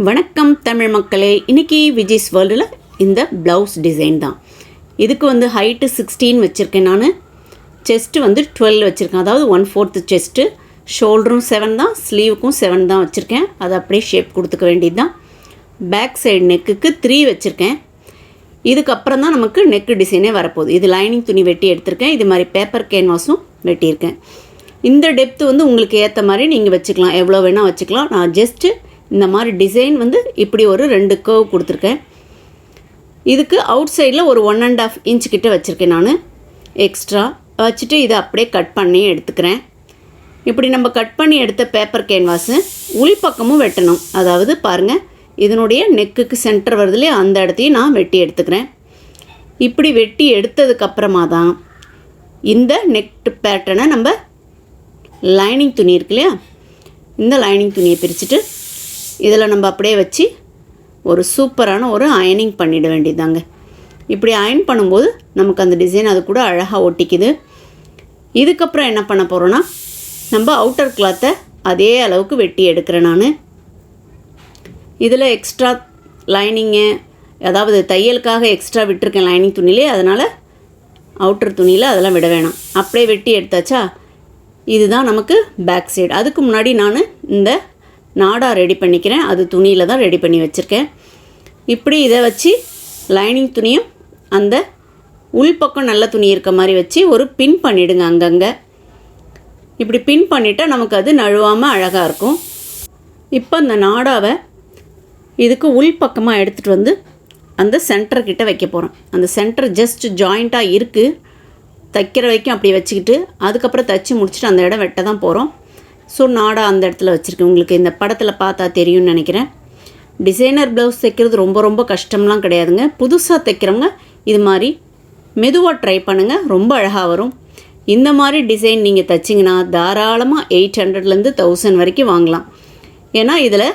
வணக்கம் தமிழ் மக்களே. இன்றைக்கி விஜய்ஸ் வேர்ல்டில் இந்த ப்ளவுஸ் டிசைன் தான். இதுக்கு வந்து ஹைட்டு 16 வச்சுருக்கேன். நான் செஸ்ட்டு வந்து 12 வச்சுருக்கேன். அதாவது 1/4 செஸ்ட்டு, ஷோல்டரும் 7 தான், ஸ்லீவுக்கும் 7 தான் வச்சுருக்கேன். அது அப்படியே ஷேப் கொடுத்துக்க வேண்டியது தான். பேக் சைடு நெக்குக்கு 3 வச்சுருக்கேன். இதுக்கப்புறம் தான் நமக்கு நெக்கு டிசைனே வரப்போகுது. இது லைனிங் துணி வெட்டி எடுத்திருக்கேன். இது மாதிரி பேப்பர் கேன்வாஸும் வெட்டியிருக்கேன். இந்த டெப்த்து வந்து உங்களுக்கு ஏற்ற மாதிரி நீங்கள் வச்சுக்கலாம், எவ்வளோ வேணால் வச்சுக்கலாம். நான் ஜஸ்ட்டு இந்த மாதிரி டிசைன் வந்து இப்படி ஒரு 2 கர்வ் கொடுத்துருக்கேன். இதுக்கு அவுட் சைடில் ஒரு 1.5 இன்ச் கிட்ட வச்சுருக்கேன். நான் எக்ஸ்ட்ரா வச்சுட்டு இதை அப்படியே கட் பண்ணி எடுத்துக்கிறேன். இப்படி நம்ம கட் பண்ணி எடுத்த பேப்பர் கேன்வாஸு உள்பக்கமும் வெட்டணும். அதாவது பாருங்கள், இதனுடைய நெக்குக்கு சென்டர் வருது இல்லையா, அந்த இடத்தையும் நான் வெட்டி எடுத்துக்கிறேன். இப்படி வெட்டி எடுத்ததுக்கப்புறமா தான் இந்த நெக் பேட்டர்னை நம்ம லைனிங் துணி இருக்கு இல்லையா, இந்த லைனிங் துணியை பிரிச்சுட்டு இதில் நம்ம அப்படியே வச்சு ஒரு சூப்பரான ஒரு அயனிங் பண்ணிட வேண்டியதாங்க. இப்படி அயன் பண்ணும்போது நமக்கு அந்த டிசைன் அது கூட அழகாக ஒட்டிக்குது. இதுக்கப்புறம் என்ன பண்ண போகிறோன்னா, நம்ம அவுட்டர் கிளாத்தை அதே அளவுக்கு வெட்டி எடுக்கிறேன். நான் இதில் எக்ஸ்ட்ரா லைனிங்கு, அதாவது தையலுக்காக எக்ஸ்ட்ரா விட்டுருக்கேன் லைனிங் துணியிலே, அதனால் அவுட்டர் துணியில் அதெல்லாம் விட வேணாம். அப்படியே வெட்டி எடுத்தாச்சா, இதுதான் நமக்கு பேக் சைடு. அதுக்கு முன்னாடி நான் இந்த நாடா ரெடி பண்ணிக்கிறேன். அது துணியில் தான் ரெடி பண்ணி வச்சுருக்கேன். இப்படி இதை வச்சு லைனிங் துணியும் அந்த உள்பக்கம் நல்ல துணி இருக்க மாதிரி வச்சு ஒரு பின் பண்ணிவிடுங்க. அங்கங்கே இப்படி பின் பண்ணிட்டால் நமக்கு அது நழுவாமல் அழகாக இருக்கும். இப்போ அந்த நாடாவை இதுக்கு உள்பக்கமாக எடுத்துகிட்டு வந்து அந்த சென்டர்கிட்ட வைக்க போகிறோம். அந்த சென்டர் ஜஸ்ட் ஜாயிண்ட்டாக இருக்குது, தைக்கிற வரைக்கும் அப்படி வச்சுக்கிட்டு அதுக்கப்புறம் தைச்சி முடிச்சுட்டு அந்த இடம் வெட்ட தான் போகிறோம். ஸோ நாடா அந்த இடத்துல வச்சுருக்கேன். உங்களுக்கு இந்த படத்தில் பார்த்தா தெரியும்னு நினைக்கிறேன். டிசைனர் ப்ளவுஸ் தைக்கிறது ரொம்ப ரொம்ப கஷ்டம்லாம் கிடையாதுங்க. புதுசாக தைக்கிறவங்க இது மாதிரி மெதுவாக ட்ரை பண்ணுங்கள், ரொம்ப அழகாக வரும். இந்த மாதிரி டிசைன் நீங்கள் தைச்சிங்கன்னா தாராளமாக 800லேருந்து 1000 வரைக்கும் வாங்கலாம். ஏன்னா இதில்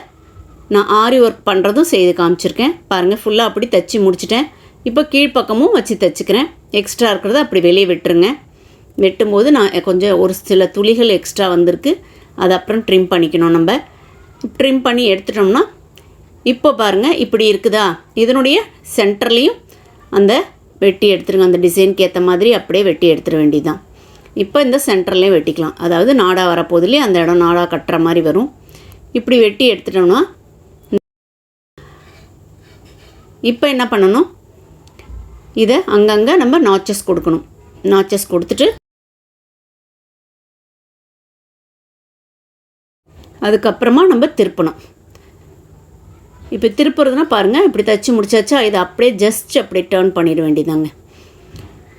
நான் ஆரி ஒர்க் பண்ணுறதும் செய்து காமிச்சிருக்கேன். பாருங்கள், ஃபுல்லாக அப்படி தைச்சி முடிச்சிட்டேன். இப்போ கீழ்ப்பக்கமும் வச்சு தைச்சிக்கிறேன். எக்ஸ்ட்ரா இருக்கிறத அப்படி வெளியே விட்டுருங்க. வெட்டும்போது நான் கொஞ்சம் ஒரு சில துளிகள் எக்ஸ்ட்ரா வந்திருக்கு, அது அப்புறம் ட்ரிம் பண்ணிக்கணும். நம்ம ட்ரிம் பண்ணி எடுத்துட்டோம்னா இப்போ பாருங்கள் இப்படி இருக்குதா, இதனுடைய சென்டர்லேயும் அந்த வெட்டி எடுத்துருங்க. அந்த டிசைனுக்கு ஏற்ற மாதிரி அப்படியே வெட்டி எடுத்துட வேண்டியதுதான். இப்போ இந்த சென்டர்லேயும் வெட்டிக்கலாம். அதாவது நாடா வரப்போதுலேயே அந்த இடம் நாடா கட்டுற மாதிரி வரும். இப்படி வெட்டி எடுத்துட்டோம்னா இப்போ என்ன பண்ணணும், இதை அங்கங்கே நம்ம நாச்சஸ் கொடுக்கணும். நாச்சஸ் கொடுத்துட்டு அதுக்கப்புறமா நம்ம திருப்பணும். இப்போ திருப்புறதுனா பாருங்கள், இப்படி தைச்சி முடிச்சாச்சா, இதை அப்படியே ஜஸ்ட் அப்படியே டேர்ன் பண்ணிட வேண்டியதாங்க.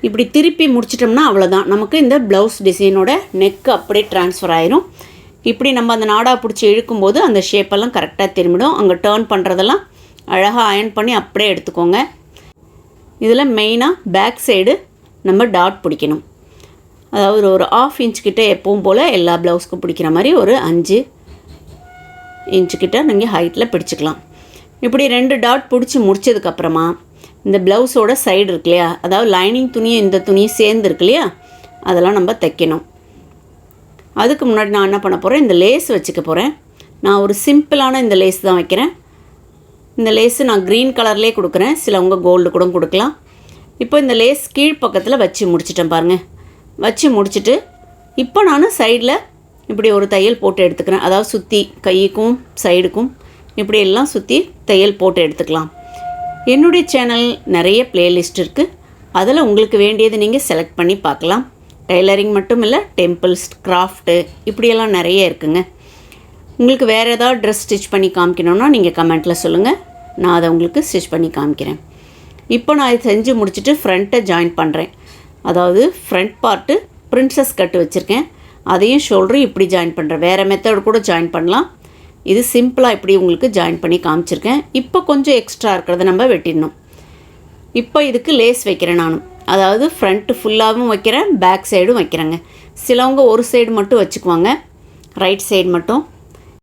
இப்படி திருப்பி முடிச்சிட்டோம்னா அவ்வளோதான், நமக்கு இந்த ப்ளவுஸ் டிசைனோட நெக்கு அப்படியே ட்ரான்ஸ்ஃபர் ஆயிரும். இப்படி நம்ம அந்த நாடா பிடிச்சி இழுக்கும்போது அந்த ஷேப்பெல்லாம் கரெக்டாக திரும்பிடும். அங்கே டேர்ன் பண்ணுறதெல்லாம் அழகாக அயன் பண்ணி அப்படியே எடுத்துக்கோங்க. இதில் மெயினாக பேக் சைடு நம்ம டாட் பிடிக்கணும். அதாவது ஒரு 1/2 இன்ச் கிட்ட எப்பவும் போல் எல்லா ப்ளவுஸ்க்கும் பிடிக்கிற மாதிரி ஒரு 5 இன்ச்சு கிட்ட நீங்கள் ஹைட்டில் பிடிச்சிக்கலாம். இப்படி 2 டாட் பிடிச்சி முடிச்சதுக்கப்புறமா இந்த ப்ளவுஸோட சைடு இருக்கு இல்லையா, அதாவது லைனிங் துணியும் இந்த துணியும் சேர்ந்து இருக்கு இல்லையா, அதெல்லாம் நம்ம தைக்கணும். அதுக்கு முன்னாடி நான் என்ன பண்ண போகிறேன், இந்த லேஸ் வச்சுக்க போகிறேன். நான் ஒரு சிம்பிளான இந்த லேஸ் தான் வைக்கிறேன். இந்த லேஸு நான் க்ரீன் கலர்லேயே கொடுக்குறேன், சிலவங்க கோல்டு கூட கொடுக்கலாம். இப்போ இந்த லேஸ் கீழ் பக்கத்தில் வச்சு முடிச்சிட்டேன் பாருங்கள். வச்சு முடிச்சுட்டு இப்போ நான் சைடில் இப்படி ஒரு தையல் போட்டு எடுத்துக்கிறேன். அதாவது சுற்றி கைக்கும் சைடுக்கும் இப்படி எல்லாம் சுற்றி தையல் போட்டு எடுத்துக்கலாம். என்னுடைய சேனல் நிறைய பிளேலிஸ்ட் இருக்குது, அதில் உங்களுக்கு வேண்டியது நீங்கள் செலக்ட் பண்ணி பார்க்கலாம். டைலரிங் மட்டும் இல்லை, டெம்பிள்ஸ், கிராஃப்ட்டு, இப்படியெல்லாம் நிறைய இருக்குங்க. உங்களுக்கு வேறு ஏதாவது ட்ரெஸ் ஸ்டிச் பண்ணி காமிக்கணுன்னா நீங்கள் கமெண்ட்டில் சொல்லுங்கள், நான் அதை உங்களுக்கு ஸ்டிச் பண்ணி காமிக்கிறேன். இப்போ நான் இது செஞ்சு முடிச்சுட்டு ஃப்ரண்ட்டை ஜாயின் பண்ணுறேன். அதாவது ஃப்ரண்ட் பார்ட்டு பிரின்சஸ் கட்டு வச்சுருக்கேன், அதையும் ஷோல்டரும் இப்படி ஜாயின் பண்ணுறேன். வேறு மெத்தட் கூட ஜாயின் பண்ணலாம். இது சிம்பிளாக இப்படி உங்களுக்கு ஜாயின் பண்ணி காமிச்சிருக்கேன். இப்போ கொஞ்சம் எக்ஸ்ட்ரா இருக்கிறத நம்ம வெட்டிடணும். இப்போ இதுக்கு லேஸ் வைக்கிறேன் நான். அதாவது ஃப்ரண்ட்டு ஃபுல்லாகவும் வைக்கிறேன், பேக் சைடும் வைக்கிறேங்க. சிலவங்க ஒரு சைடு மட்டும் வச்சுக்குவாங்க, ரைட் சைடு மட்டும்.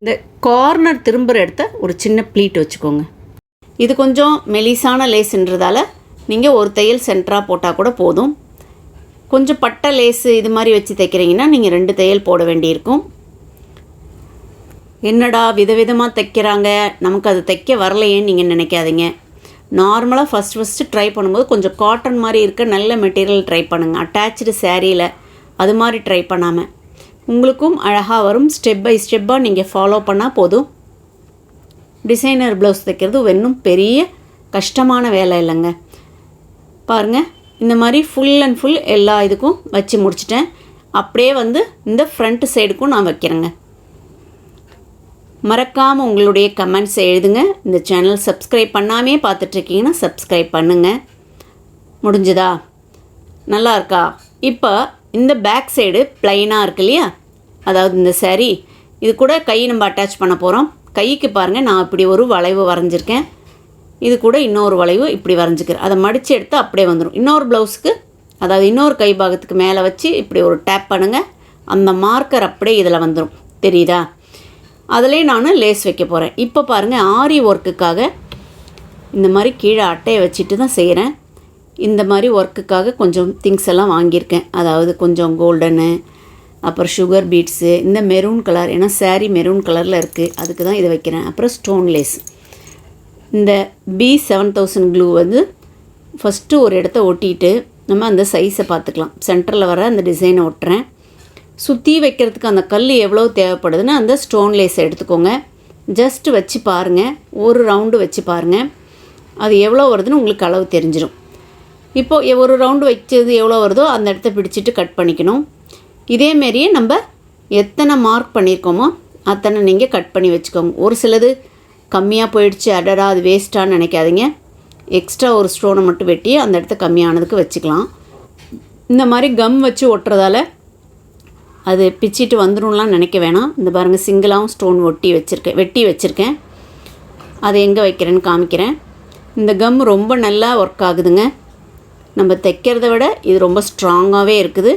இந்த கார்னர் திரும்புகிற இடத்த ஒரு சின்ன ப்ளீட் வச்சுக்கோங்க. இது கொஞ்சம் மெலிசான லேஸுன்றதால நீங்கள் ஒரு தையல் சென்டராக போட்டால் கூட போதும். கொஞ்சம் பட்டை லேஸு இது மாதிரி வச்சு தைக்கிறீங்கன்னா நீங்கள் 2 தையல் போட வேண்டியிருக்கும். என்னடா விதவிதமாக தைக்கிறாங்க, நமக்கு அது தைக்க வரலையேன்னு நீங்கள் நினைக்காதீங்க. நார்மலாக ஃபஸ்ட்டு ட்ரை பண்ணும்போது கொஞ்சம் காட்டன் மாதிரி இருக்க நல்ல மெட்டீரியல் ட்ரை பண்ணுங்கள். அட்டாச்சு சேரீயில் அது மாதிரி ட்ரை பண்ணாமல் உங்களுக்கும் அழகாக வரும். ஸ்டெப் பை ஸ்டெப்பாக நீங்கள் ஃபாலோ பண்ணால் போதும். டிசைனர் ப்ளவுஸ் தைக்கிறது இன்னும் பெரிய கஷ்டமான வேலை இல்லைங்க. பாருங்கள், இந்த மாதிரி ஃபுல் அண்ட் ஃபுல் எல்லா இதுக்கும் வச்சு முடிச்சிட்டேன். அப்படியே வந்து இந்த ஃப்ரண்ட் சைடுக்கும் நான் வைக்கிறேங்க. மறக்காமல் உங்களுடைய கமெண்ட்ஸை எழுதுங்க. இந்த சேனல் சப்ஸ்கிரைப் பண்ணாமே பார்த்துட்ருக்கீங்கன்னா சப்ஸ்கிரைப் பண்ணுங்கள். முடிஞ்சுதா? நல்லா இருக்கா? இப்போ இந்த பேக் சைடு ப்ளைனாக இருக்கு இல்லையா, அதாவது இந்த saree இது கூட கை நம்ம அட்டாச் பண்ண போகிறோம். கைக்கு பாருங்கள், நான் இப்படி ஒரு வளைவு வரைஞ்சிருக்கேன். இது கூட இன்னொரு வளைவு இப்படி வரைஞ்சிக்கிறேன். அதை மடித்து எடுத்து அப்படியே வந்துடும். இன்னொரு ப்ளவுஸுக்கு, அதாவது இன்னொரு கை பாகத்துக்கு மேலே வச்சு இப்படி ஒரு டேப் பண்ணுங்கள். அந்த மார்க்கர் அப்படியே இதில் வந்துடும். தெரியுதா? அதிலே நான் லேஸ் வைக்க போகிறேன். இப்போ பாருங்கள், ஆரி ஒர்க்குக்காக இந்த மாதிரி கீழே அட்டையை வச்சுட்டு தான் செய்கிறேன். இந்த மாதிரி ஒர்க்குக்காக கொஞ்சம் திங்ஸ் எல்லாம் வாங்கியிருக்கேன். அதாவது கொஞ்சம் கோல்டனு, அப்புறம் சுகர் பீட்ஸு, இந்த மெரூன் கலர், ஏன்னா saree மெரூன் கலரில் இருக்குது, அதுக்கு தான் இதை வைக்கிறேன். அப்புறம் ஸ்டோன் லேஸ். இந்த B7000 க்ளூ வந்து ஃபஸ்ட்டு ஒரு இடத்த ஒட்டிட்டு நம்ம அந்த சைஸை பார்த்துக்கலாம். சென்டரில் வர அந்த டிசைனை ஒட்டுறேன். சுற்றி வைக்கிறதுக்கு அந்த கல் எவ்வளோ தேவைப்படுதுன்னு அந்த ஸ்டோன் லேஸை எடுத்துக்கோங்க. ஜஸ்ட்டு வச்சு பாருங்கள், ஒரு ரவுண்டு வச்சு பாருங்கள், அது எவ்வளோ வருதுன்னு உங்களுக்கு அளவு தெரிஞ்சிடும். இப்போது ஒரு ரவுண்டு வச்சது எவ்வளோ வருதோ அந்த இடத்த பிடிச்சிட்டு கட் பண்ணிக்கணும். இதேமாரியே நம்ம எத்தனை மார்க் பண்ணியிருக்கோமோ அத்தனை நீங்கள் கட் பண்ணி வச்சுக்கோங்க. ஒரு சிலது கம்மியாக போயிடுச்சு, அடடா அது வேஸ்ட்டான்னு நினைக்காதீங்க. எக்ஸ்ட்ரா ஒரு ஸ்டோனை மட்டும் வெட்டி அந்த இடத்த கம்மியானதுக்கு வச்சுக்கலாம். இந்த மாதிரி கம் வச்சு ஒட்டுறதால அது பிச்சிட்டு வந்துடும்லாம் நினைக்க வேணாம். இந்த பாருங்கள், சிங்கிளாகவும் ஸ்டோன் வெட்டி வச்சுருக்கேன். அதை எங்கே வைக்கிறேன்னு காமிக்கிறேன். இந்த கம் ரொம்ப நல்லா ஒர்க் ஆகுதுங்க. நம்ம தைக்கிறத விட இது ரொம்ப ஸ்ட்ராங்காகவே இருக்குது.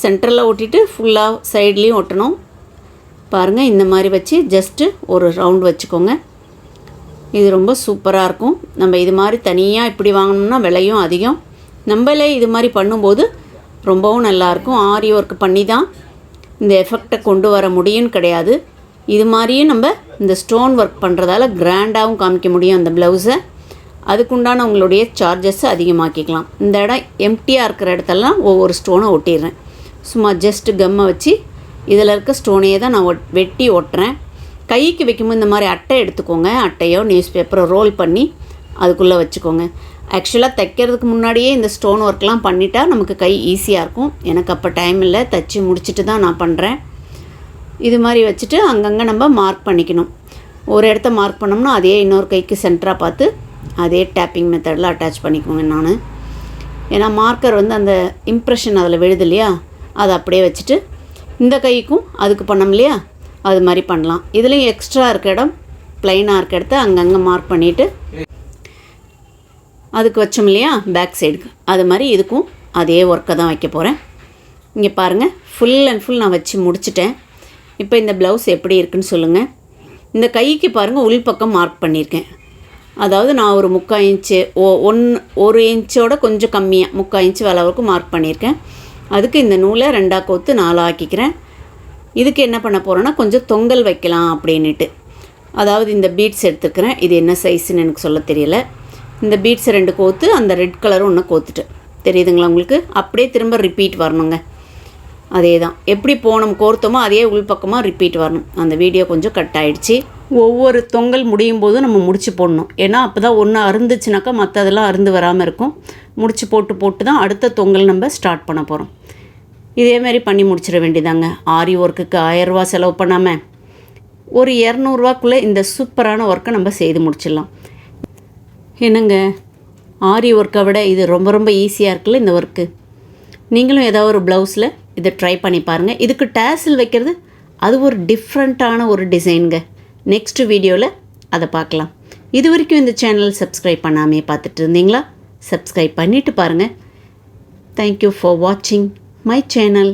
சென்டரில் ஒட்டிட்டு ஃபுல்லாக சைட்லேயும் ஒட்டணும். பாருங்கள், இந்த மாதிரி வச்சு ஜஸ்ட்டு ஒரு ரவுண்ட் வச்சுக்கோங்க. இது ரொம்ப சூப்பராக இருக்கும். நம்ம இது மாதிரி தனியாக இப்படி வாங்கினோம்னா விலையும் அதிகம். நம்மளே இது மாதிரி பண்ணும்போது ரொம்பவும் நல்லாயிருக்கும். ஆரி ஒர்க் பண்ணி தான் இந்த எஃபெக்டை கொண்டு வர முடியும்னு கிடையாது. இது மாதிரியே நம்ம இந்த ஸ்டோன் ஒர்க் பண்ணுறதால கிராண்டாகவும் காமிக்க முடியும் அந்த ப்ளவுஸை. அதுக்குண்டான உங்களுடைய சார்ஜஸ் அதிகமாக்கிக்கலாம். இந்த இடம் எம்டியாக இருக்கிற இடத்தெல்லாம் ஒவ்வொரு ஸ்டோனை ஒட்டிடுறேன். சும்மா ஜஸ்ட்டு கம்மை வச்சு இதில் இருக்க ஸ்டோனையே தான் நான் வெட்டி ஒட்டுறேன். கைக்கு வைக்கும்போது இந்த மாதிரி அட்டை எடுத்துக்கோங்க. அட்டையோ நியூஸ் பேப்பரோ ரோல் பண்ணி அதுக்குள்ளே வச்சுக்கோங்க. ஆக்சுவலாக தைக்கிறதுக்கு முன்னாடியே இந்த ஸ்டோன் ஒர்க்லாம் பண்ணிட்டா நமக்கு கை ஈஸியாக இருக்கும். எனக்கு அப்போ டைம் இல்லை, தைச்சி முடிச்சுட்டு தான் நான் பண்ணுறேன். இது மாதிரி வச்சுட்டு அங்கங்கே நம்ம மார்க் பண்ணிக்கணும். ஒரு இடத்த மார்க் பண்ணோம்னா அதே இன்னொரு கைக்கு சென்டராக பார்த்து அதே டேப்பிங் மெத்தடில் அட்டாச் பண்ணிக்கோங்க. நான் ஏன்னா மார்க்கர் வந்து அந்த இம்ப்ரெஷன் அதில் விழுது இல்லையா, அதை அப்படியே வச்சுட்டு இந்த கைக்கும் அதுக்கு பண்ணோம் இல்லையா, அது மாதிரி பண்ணலாம். இதுலேயும் எக்ஸ்ட்ரா இருக்க இடம் ப்ளைனாக இருக்க இடத்த அங்கங்கே மார்க் பண்ணிவிட்டு அதுக்கு வச்சோம் இல்லையா பேக் சைடுக்கு, அது மாதிரி இதுக்கும் அதே ஒர்க்கை தான் வைக்க போகிறேன். இங்கே பாருங்கள், ஃபுல் அண்ட் ஃபுல் நான் வச்சு முடிச்சிட்டேன். இப்போ இந்த ப்ளவுஸ் எப்படி இருக்குன்னு சொல்லுங்கள். இந்த கைக்கு பாருங்கள், உள் பக்கம் மார்க் பண்ணியிருக்கேன். அதாவது நான் ஒரு 3/4 இன்ச்சு 1 இன்ச்சோட கொஞ்சம் கம்மியாக 3/4 இன்ச்சு அளவுக்கு மார்க் பண்ணியிருக்கேன். அதுக்கு இந்த நூலை 2 கோத்து 4 ஆக்கிக்கிறேன். இதுக்கு என்ன பண்ண போகிறேன்னா கொஞ்சம் தொங்கல் வைக்கலாம் அப்படின்ட்டு. அதாவது இந்த பீட்ஸ் எடுத்துக்கிறேன். இது என்ன சைஸுன்னு எனக்கு சொல்ல தெரியல. இந்த பீட்ஸை 2 கோத்து அந்த ரெட் கலரும் ஒன்று கோத்துட்டு, தெரியுதுங்களா உங்களுக்கு? அப்படியே திரும்ப ரிப்பீட் வரணுங்க. அதே தான் எப்படி கோர்த்தோமோ அதே உள்பக்கமாக ரிப்பீட் வரணும். அந்த வீடியோ கொஞ்சம் கட் ஆகிடுச்சு. ஒவ்வொரு தொங்கல் முடியும் போதும் நம்ம முடிச்சு போடணும். ஏன்னா அப்போ தான் ஒன்று அருந்துச்சுனாக்கா மற்றதெல்லாம் அருந்து வராமல் இருக்கும். முடிச்சு போட்டு தான் அடுத்த தொங்கல் நம்ம ஸ்டார்ட் பண்ண போகிறோம். இதேமாரி பண்ணி முடிச்சிட வேண்டியதாங்க. ஆரி ஒர்க்குக்கு 1000 ரூபா செலவு பண்ணாமல் ஒரு 200 ரூபாக்குள்ளே இந்த சூப்பரான ஒர்க்கை நம்ம செய்து முடிச்சிடலாம். என்னங்க, ஆரி ஒர்க்கை விட இது ரொம்ப ரொம்ப ஈஸியாக இருக்குல்ல இந்த ஒர்க்கு. நீங்களும் ஏதாவது ஒரு ப்ளவுஸில் இதை ட்ரை பண்ணி பாருங்கள். இதுக்கு டேசில் வைக்கிறது அது ஒரு டிஃப்ரெண்ட்டான ஒரு டிசைனுங்க. நெக்ஸ்ட் வீடியோவில் அதை பார்க்கலாம். இது வரைக்கும் இந்த சேனல் சப்ஸ்கிரைப் பண்ணாமே பார்த்துட்டு இருந்தீங்களா? சப்ஸ்கிரைப் பண்ணிவிட்டு பாருங்கள். தேங்க்யூ ஃபார் வாட்சிங் my channel.